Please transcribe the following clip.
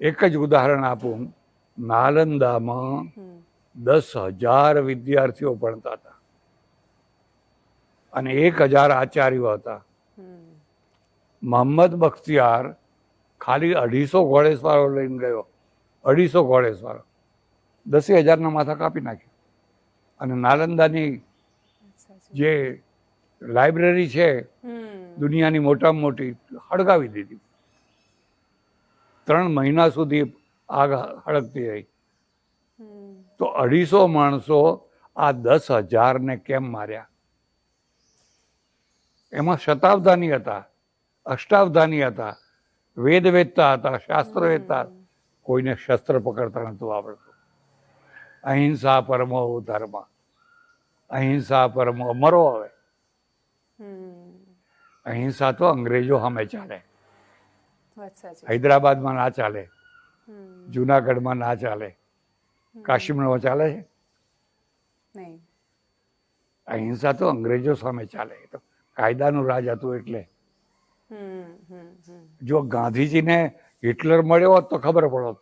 એક જ ઉદાહરણ આપું, નાલંદામાં 10,000 વિદ્યાર્થીઓ ભણતા હતા અને 1,000 આચાર્યો હતા. મોહમ્મદ બખ્તિયાર ખાલી 250 ઘોડેસવારો લઈને ગયો, 250 ઘોડેસવારો, 10,000 માથા કાપી નાખ્યા. અને નાલંદાની જે લાઇબ્રેરી છે દુનિયાની મોટામાં મોટી, હળગાવી દીધી. 3 મહિના સુધી આગ હળગતી રહી. તો 250 માણસો આ 10,000 કેમ માર્યા? એમાં શતાવધાની હતા, અષ્ટાવધાની હતા, વેદ વેદતા હતા, શાસ્ત્ર વેદતા. કોઈને શસ્ત્ર પકડતા નહોતું આવડતું. અહિંસા પરમો ધર્મ, અહિંસા પરમો. મરો હવે. અહિંસા તો અંગ્રેજો સામે ચાલે, હૈદરાબાદમાં ના ચાલે, જુનાગઢમાં ના ચાલે, કાશ્મીરમાં ચાલે છે. અહિંસા તો અંગ્રેજો સામે ચાલે. તો કાયદાનું રાજ હતું. એટલે જો ગાંધીજીને હિટલર મળ્યો હોત તો ખબર પડત